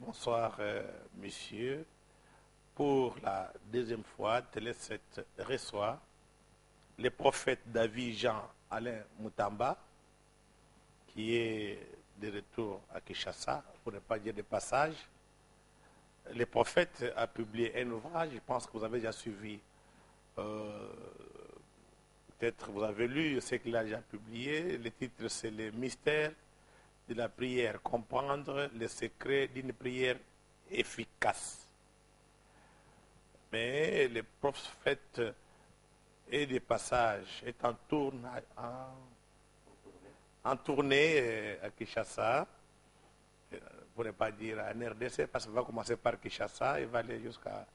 Bonsoir, monsieur. Pour la deuxième fois, Télé 7 reçoit le prophète David Jean Alain Moutamba, qui est de retour à Kinshasa, pour ne pas dire de passage. Le prophète a publié un ouvrage, je pense que vous avez déjà suivi. Peut-être vous avez lu ce qu'il a déjà publié. Le titre, c'est Le mystère de la prière, comprendre les secrets d'une prière efficace. Mais le prophète est des passages, est en tournée à Kinshasa, pour ne pas dire en RDC, parce qu'il va commencer par Kinshasa et va aller jusqu'à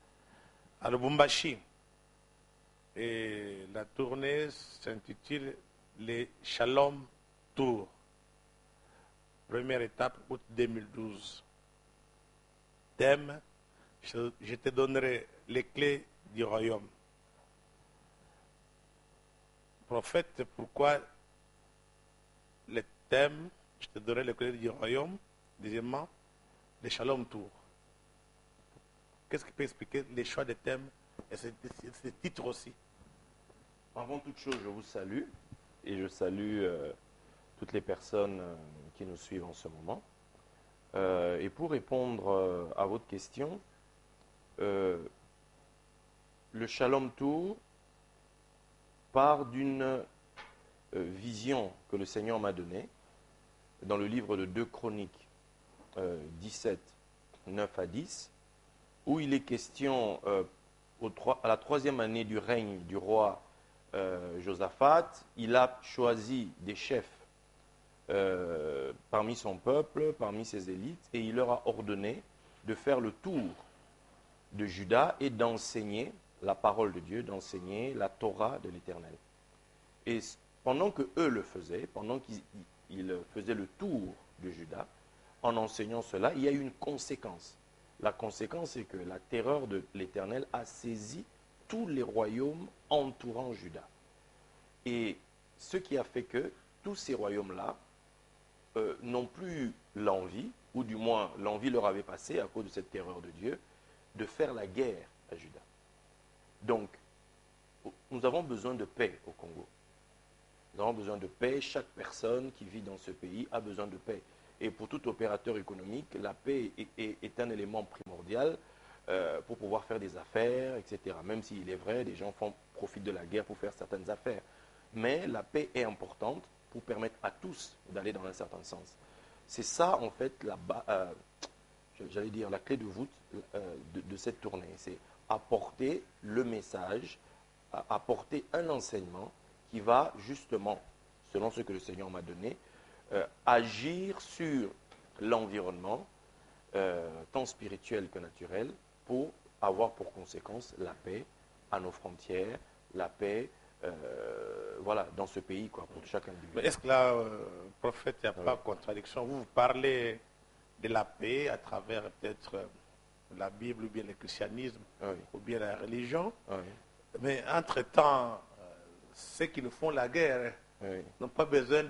Lubumbashi. Et la tournée s'intitule les Shalom Tour. Première étape, août 2012. Thème, je te donnerai les clés du royaume. Prophète, pourquoi le thème, je te donnerai les clés du royaume? Deuxièmement, les Shalom Tour. Qu'est-ce qui peut expliquer les choix de thèmes et ce titre aussi? Avant toute chose, je vous salue et je salue toutes les personnes qui nous suivent en ce moment. Et pour répondre à votre question, le Shalom Tour part d'une vision que le Seigneur m'a donnée dans le livre de 2 Chroniques 17, 9 à 10, où il est question à la 3e année du règne du roi Josaphat. Il a choisi des chefs parmi son peuple, parmi ses élites, et il leur a ordonné de faire le tour de Juda et d'enseigner la parole de Dieu, d'enseigner la Torah de l'Éternel. Et pendant que eux le faisaient, pendant qu'ils faisaient le tour de Juda, en enseignant cela, il y a eu une conséquence. La conséquence, c'est que la terreur de l'Éternel a saisi tous les royaumes entourant Juda. Et ce qui a fait que tous ces royaumes-là n'ont plus l'envie, ou du moins l'envie leur avait passé à cause de cette terreur de Dieu, de faire la guerre à Juda. Donc, nous avons besoin de paix au Congo. Nous avons besoin de paix. Chaque personne qui vit dans ce pays a besoin de paix. Et pour tout opérateur économique, la paix est un élément primordial pour pouvoir faire des affaires, etc. Même s'il est vrai, des gens profitent de la guerre pour faire certaines affaires. Mais la paix est importante pour permettre à tous d'aller dans un certain sens. C'est ça, en fait, j'allais dire, la clé de voûte de cette tournée. C'est apporter le message, apporter un enseignement qui va justement, selon ce que le Seigneur m'a donné, agir sur l'environnement, tant spirituel que naturel, pour avoir pour conséquence la paix à nos frontières, la paix dans ce pays, quoi, pour chaque individu. Mais est-ce que là, prophète, il n'y a pas de contradiction? Vous parlez de la paix à travers peut-être la Bible ou bien le christianisme ou bien la religion, mais entre-temps, ceux qui nous font la guerre n'ont pas besoin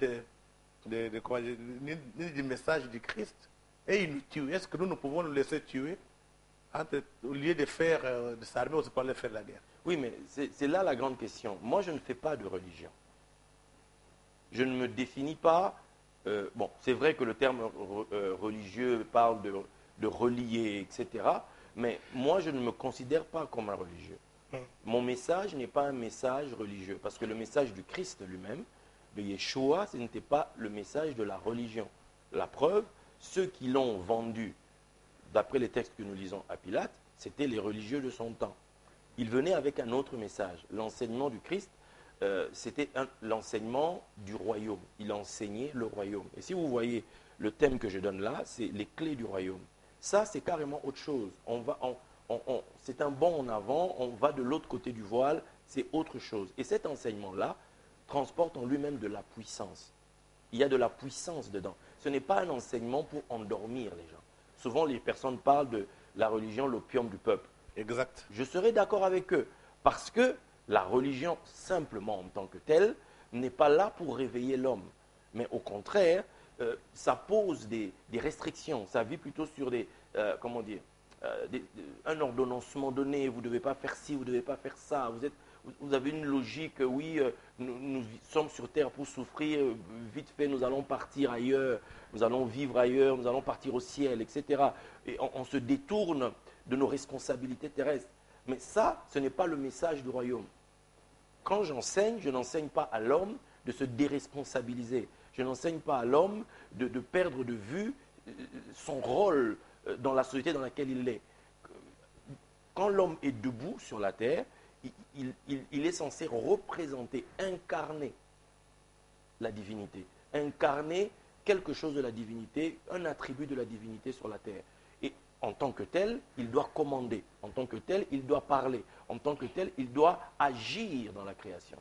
ni du message du Christ, et ils nous tuent. Est-ce que nous pouvons nous laisser tuer au lieu de s'armer, on ne peut pas faire la guerre? Oui, mais c'est là la grande question. Moi, je ne fais pas de religion. Je ne me définis pas. C'est vrai que le terme religieux parle de relier, etc. Mais moi, je ne me considère pas comme un religieux. Mon message n'est pas un message religieux. Parce que le message du Christ lui-même, de Yeshua, ce n'était pas le message de la religion. La preuve, ceux qui l'ont vendu, d'après les textes que nous lisons à Pilate, c'était les religieux de son temps. Il venait avec un autre message. L'enseignement du Christ, c'était l'enseignement du royaume. Il enseignait le royaume. Et si vous voyez le thème que je donne là, c'est les clés du royaume. Ça, c'est carrément autre chose. C'est un bond en avant, on va de l'autre côté du voile, c'est autre chose. Et cet enseignement-là transporte en lui-même de la puissance. Il y a de la puissance dedans. Ce n'est pas un enseignement pour endormir les gens. Souvent, les personnes parlent de la religion, l'opium du peuple. Exact. Je serai d'accord avec eux, parce que la religion, simplement en tant que telle, n'est pas là pour réveiller l'homme. Mais au contraire, ça pose des restrictions, ça vit plutôt sur comment dire, un ordonnancement donné, vous ne devez pas faire ci, vous ne devez pas faire ça, vous avez une logique, oui, nous sommes sur terre pour souffrir, vite fait nous allons partir ailleurs, nous allons vivre ailleurs, nous allons partir au ciel, etc. Et on se détourne de nos responsabilités terrestres. Mais ça, ce n'est pas le message du royaume. Quand j'enseigne, je n'enseigne pas à l'homme de se déresponsabiliser. Je n'enseigne pas à l'homme de perdre de vue son rôle dans la société dans laquelle il est. Quand l'homme est debout sur la terre, il est censé représenter, incarner la divinité, incarner quelque chose de la divinité, un attribut de la divinité sur la terre. Et en tant que tel, il doit commander, en tant que tel, il doit parler, en tant que tel, il doit agir dans la création.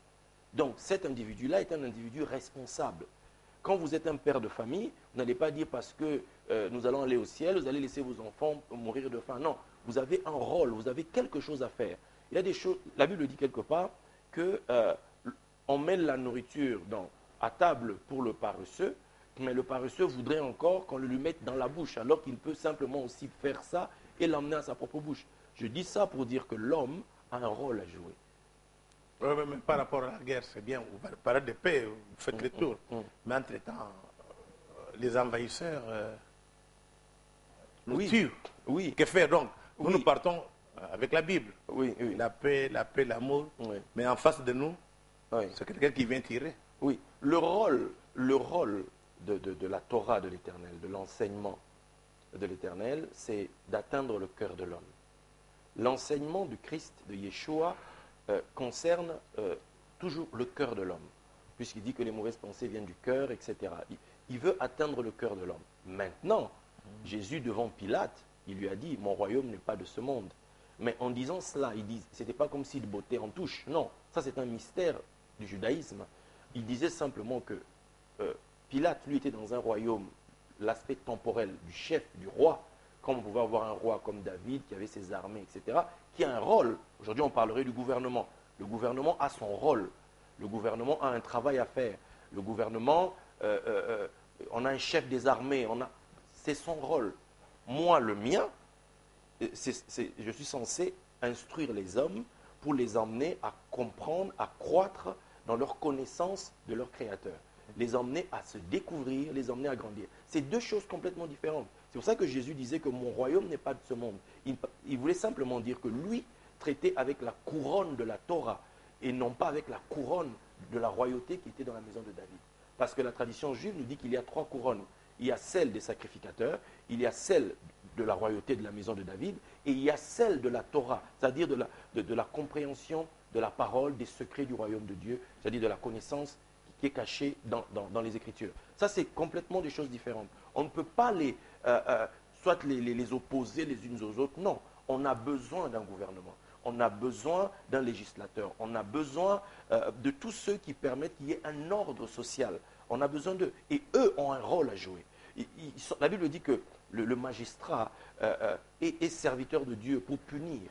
Donc cet individu-là est un individu responsable. Quand vous êtes un père de famille, vous n'allez pas dire parce que nous allons aller au ciel, vous allez laisser vos enfants mourir de faim. Non, vous avez un rôle, vous avez quelque chose à faire. Il y a des choses, la Bible dit quelque part qu'on met la nourriture à table pour le paresseux, mais le paresseux voudrait encore qu'on le lui mette dans la bouche, alors qu'il peut simplement aussi faire ça et l'emmener à sa propre bouche. Je dis ça pour dire que l'homme a un rôle à jouer. Oui, mais par rapport à la guerre, c'est bien, vous parlez de paix, vous faites le tour. Mais entre-temps, les envahisseurs nous tuent. Oui. Que faire donc? Oui. Nous partons avec la Bible. Oui, oui. La paix, l'amour. Oui. Mais en face de nous, Oui. c'est quelqu'un qui vient tirer. Oui. Le rôle de la Torah de l'Éternel, de l'enseignement de l'Éternel, c'est d'atteindre le cœur de l'homme. L'enseignement du Christ, de Yeshua, concerne toujours le cœur de l'homme, puisqu'il dit que les mauvaises pensées viennent du cœur, etc. Il veut atteindre le cœur de l'homme. Maintenant, Jésus, devant Pilate, il lui a dit, mon royaume n'est pas de ce monde. Mais en disant cela, ce n'était pas comme s'il bottait en touche. Non, ça c'est un mystère du judaïsme. Il disait simplement que Pilate, lui, était dans un royaume, l'aspect temporel du chef, du roi, comme on pouvait avoir un roi comme David, qui avait ses armées, etc., qui a un rôle. Aujourd'hui, on parlerait du gouvernement. Le gouvernement a son rôle. Le gouvernement a un travail à faire. Le gouvernement, on a un chef des armées. C'est son rôle. Moi, le mien, je suis censé instruire les hommes pour les emmener à comprendre, à croître dans leur connaissance de leur Créateur. Les emmener à se découvrir, les emmener à grandir. C'est deux choses complètement différentes. C'est pour ça que Jésus disait que mon royaume n'est pas de ce monde. Il voulait simplement dire que lui traitait avec la couronne de la Torah et non pas avec la couronne de la royauté qui était dans la maison de David. Parce que la tradition juive nous dit qu'il y a trois couronnes. Il y a celle des sacrificateurs, il y a celle de la royauté de la maison de David et il y a celle de la Torah, c'est-à-dire de la compréhension de la parole, des secrets du royaume de Dieu, c'est-à-dire de la connaissance qui est cachée dans les Écritures. Ça, c'est complètement des choses différentes. On ne peut pas soit les opposer les unes aux autres. Non, on a besoin d'un gouvernement. On a besoin d'un législateur. On a besoin de tous ceux qui permettent qu'il y ait un ordre social. On a besoin d'eux. Et eux ont un rôle à jouer. La Bible dit que le magistrat est serviteur de Dieu pour punir.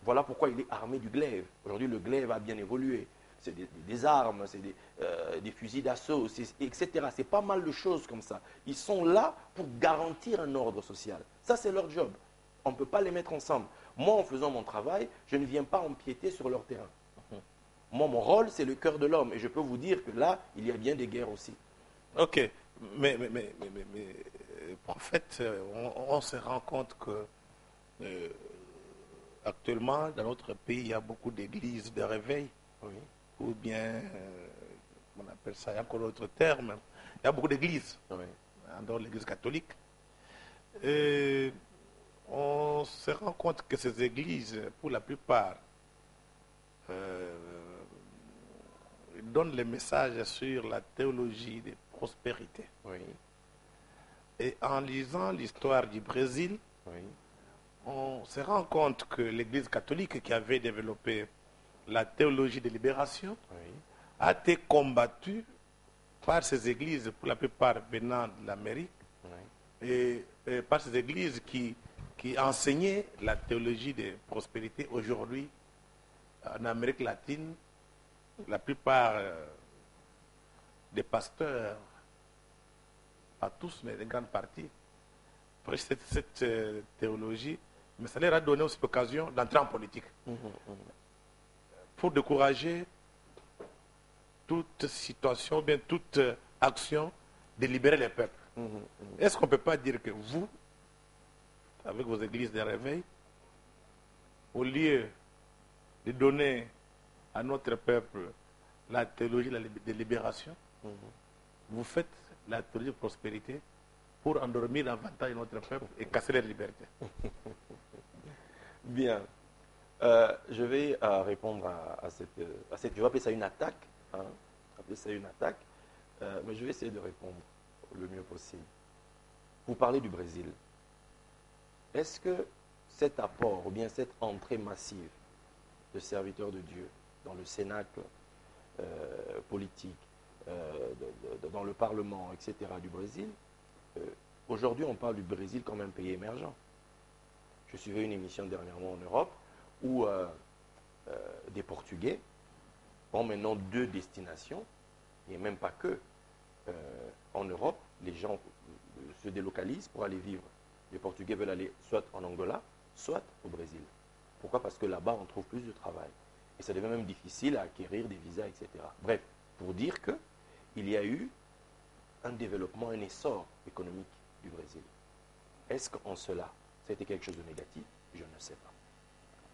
Voilà pourquoi il est armé du glaive. Aujourd'hui, le glaive a bien évolué. C'est des armes, c'est des fusils d'assaut, etc. C'est pas mal de choses comme ça. Ils sont là pour garantir un ordre social. Ça, c'est leur job. On ne peut pas les mettre ensemble. Moi, en faisant mon travail, je ne viens pas empiéter sur leur terrain. Moi, mon rôle, c'est le cœur de l'homme. Et je peux vous dire que là, il y a bien des guerres aussi. Ok. Mais prophète, on se rend compte que actuellement, dans notre pays, il y a beaucoup d'églises de réveil. Oui. Ou bien, on appelle ça, il y a encore d'autres termes. Il y a beaucoup d'églises, Oui. en dehors de l'église catholique. On se rend compte que ces églises, pour la plupart, donnent les messages sur la théologie de prospérité. Oui. Et en lisant l'histoire du Brésil, Oui. on se rend compte que l'église catholique qui avait développé la théologie de libération Oui. a été combattue par ces églises, pour la plupart venant de l'Amérique, Oui. et par ces églises qui enseignaient la théologie de prospérité. Aujourd'hui, en Amérique latine, la plupart des pasteurs pas tous, mais une grande partie, prêchent cette théologie, mais ça leur a donné aussi l'occasion d'entrer en politique pour décourager toute situation, bien toute action de libérer les peuples. Est-ce qu'on ne peut pas dire que vous, avec vos églises de réveil, au lieu de donner à notre peuple la théologie de libération, vous faites la théologie de prospérité pour endormir davantage notre peuple et casser leur liberté? Bien. Je vais répondre à cette... Je vais appeler ça une attaque. Hein, appeler ça une attaque. Mais je vais essayer de répondre le mieux possible. Vous parlez du Brésil. Est-ce que cet apport ou bien cette entrée massive de serviteurs de Dieu dans le cénacle politique, dans le Parlement, etc. du Brésil, aujourd'hui on parle du Brésil comme un pays émergent. Je suivais une émission dernièrement en Europe où des Portugais ont maintenant 2 destinations, et même pas que. En Europe, les gens se délocalisent pour aller vivre. Les Portugais veulent aller soit en Angola, soit au Brésil. Pourquoi? Parce que là-bas, on trouve plus de travail. Et ça devient même difficile à acquérir des visas, etc. Bref, pour dire qu'il y a eu un développement, un essor économique du Brésil. Est-ce qu'en cela, ça a été quelque chose de négatif? Je ne sais pas.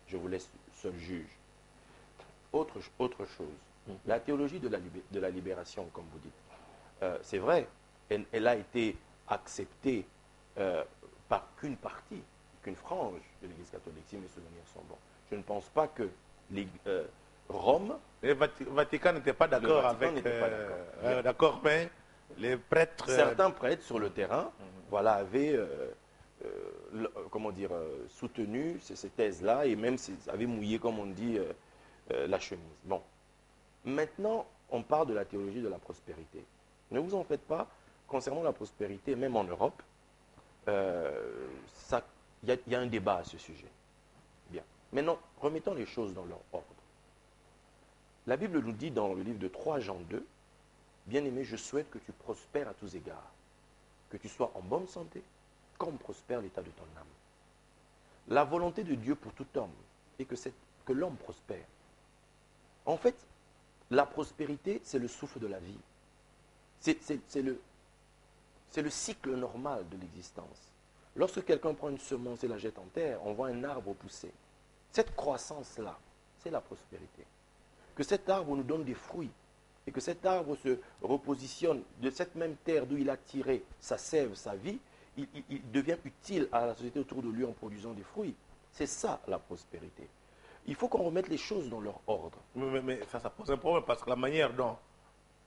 Je vous laisse seul juge. Autre chose, la théologie de la libération, comme vous dites, c'est vrai, elle a été acceptée par qu'une partie, qu'une frange de l'Église catholique, si mes souvenirs sont bons. Je ne pense pas que Rome... Le Vatican n'était pas d'accord avec... d'accord, mais les prêtres... Certains prêtres sur le terrain voilà, avaient soutenu ces thèses-là et même avaient mouillé, comme on dit, la chemise. Bon. Maintenant, on parle de la théologie de la prospérité. Ne vous en faites pas, concernant la prospérité, même en Europe, il y a un débat à ce sujet. Bien. Maintenant, remettons les choses dans leur ordre. La Bible nous dit dans le livre de 3 Jean 2, « Bien-aimé, je souhaite que tu prospères à tous égards, que tu sois en bonne santé, comme prospère l'état de ton âme. » La volonté de Dieu pour tout homme est que l'homme prospère. En fait, la prospérité, c'est le souffle de la vie. C'est le cycle normal de l'existence. Lorsque quelqu'un prend une semence et la jette en terre, on voit un arbre pousser. Cette croissance-là, c'est la prospérité. Que cet arbre nous donne des fruits et que cet arbre se repositionne de cette même terre d'où il a tiré sa sève, sa vie, il devient utile à la société autour de lui en produisant des fruits. C'est ça la prospérité. Il faut qu'on remette les choses dans leur ordre. Mais ça pose un problème parce que la manière dont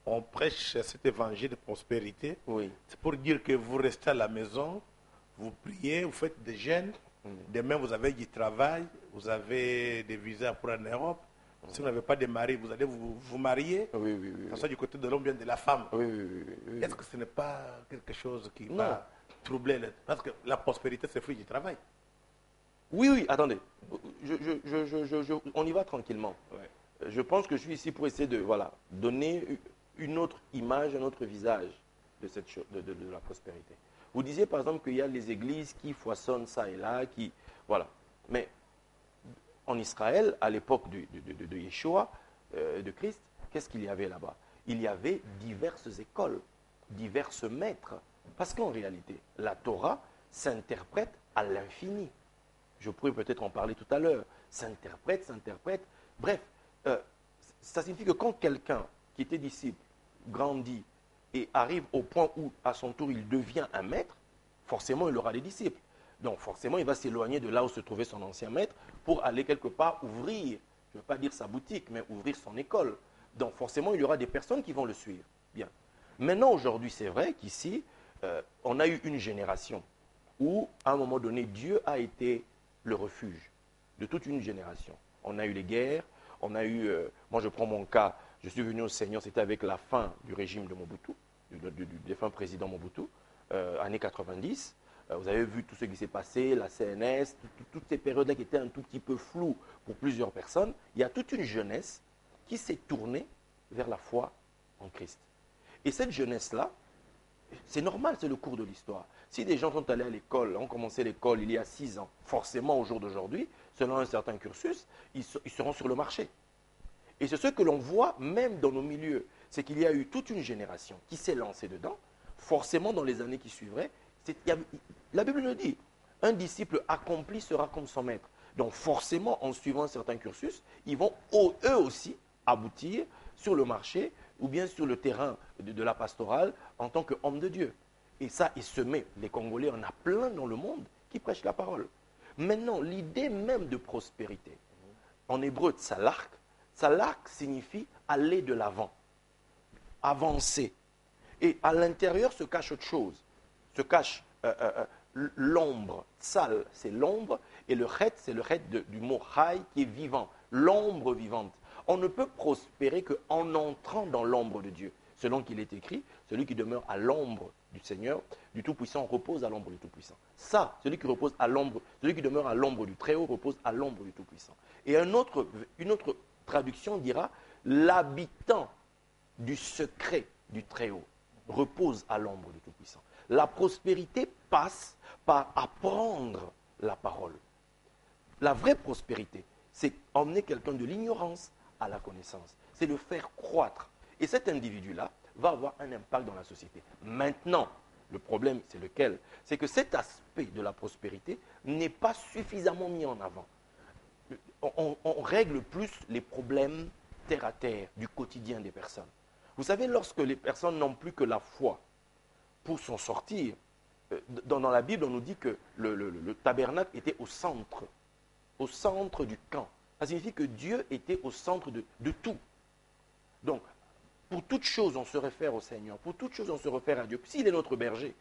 on prêche cet évangile de prospérité, oui, c'est pour dire que vous restez à la maison, vous priez, vous faites des jeûnes, demain vous avez du travail, vous avez des visas pour en Europe. Si vous n'avez pas de mari, vous allez vous marier. Oui, que ce soit du côté de l'homme bien de la femme. Oui. Est-ce que ce n'est pas quelque chose qui va troubler parce que la prospérité, c'est fruit du travail. Oui, attendez. On y va tranquillement. Ouais. Je pense que je suis ici pour essayer de donner une autre image, un autre visage de la prospérité. Vous disiez par exemple qu'il y a les églises qui foisonnent ça et là, voilà. Mais en Israël, à l'époque de Yeshua, de Christ, qu'est-ce qu'il y avait là-bas? Il y avait diverses écoles, diverses maîtres. Parce qu'en réalité, la Torah s'interprète à l'infini. Je pourrais peut-être en parler tout à l'heure. S'interprète. Bref, ça signifie que quand quelqu'un qui était disciple grandit et arrive au point où, à son tour, il devient un maître, forcément, il aura des disciples. Donc, forcément, il va s'éloigner de là où se trouvait son ancien maître pour aller quelque part ouvrir, je ne veux pas dire sa boutique, mais ouvrir son école. Donc, forcément, il y aura des personnes qui vont le suivre. Bien. Maintenant, aujourd'hui, c'est vrai qu'ici, on a eu une génération où, à un moment donné, Dieu a été le refuge de toute une génération. On a eu les guerres, on a eu... moi, je prends mon cas, je suis venu au Seigneur, c'était avec la fin du régime de Mobutu, du défunt président Mobutu, années 90. Vous avez vu tout ce qui s'est passé, la CNS, toutes ces périodes-là qui étaient un tout petit peu floues pour plusieurs personnes. Il y a toute une jeunesse qui s'est tournée vers la foi en Christ. Et cette jeunesse-là C'est normal, c'est le cours de l'histoire. Si des gens sont allés à l'école, ont commencé l'école il y a 6 ans, forcément au jour d'aujourd'hui, selon un certain cursus, ils seront sur le marché. Et c'est ce que l'on voit même dans nos milieux. C'est qu'il y a eu toute une génération qui s'est lancée dedans. Forcément, dans les années qui suivraient, la Bible le dit, un disciple accompli sera comme son maître. Donc forcément, en suivant un certain cursus, ils vont eux aussi aboutir sur le marché ou bien sur le terrain de la pastorale en tant qu'homme de Dieu. Et ça, il se met, les Congolais, on a plein dans le monde qui prêchent la parole. Maintenant, l'idée même de prospérité, en hébreu, tsalak, tsalak signifie aller de l'avant, avancer. Et à l'intérieur se cache autre chose, se cache l'ombre. Tsal, c'est l'ombre, et le chet, c'est le chet du mot chai qui est vivant, l'ombre vivante. On ne peut prospérer qu'en entrant dans l'ombre de Dieu. Selon qu'il est écrit, celui qui demeure à l'ombre du Seigneur, du Tout-Puissant, repose à l'ombre du Tout-Puissant. Ça, celui qui repose à l'ombre, celui qui demeure à l'ombre du Très-Haut repose à l'ombre du Tout-Puissant. Et une autre traduction dira, l'habitant du secret du Très-Haut repose à l'ombre du Tout-Puissant. La prospérité passe par apprendre la parole. La vraie prospérité, c'est emmener quelqu'un de l'ignorance à la connaissance. C'est le faire croître. Et cet individu-là va avoir un impact dans la société. Maintenant, le problème, c'est lequel? C'est que cet aspect de la prospérité n'est pas suffisamment mis en avant. On règle plus les problèmes terre à terre du quotidien des personnes. Vous savez, lorsque les personnes n'ont plus que la foi pour s'en sortir, dans la Bible, on nous dit que le tabernacle était au centre du camp. Ça signifie que Dieu était au centre de tout. Donc, pour toute chose, on se réfère au Seigneur. Pour toute chose, on se réfère à Dieu. S'il est notre berger,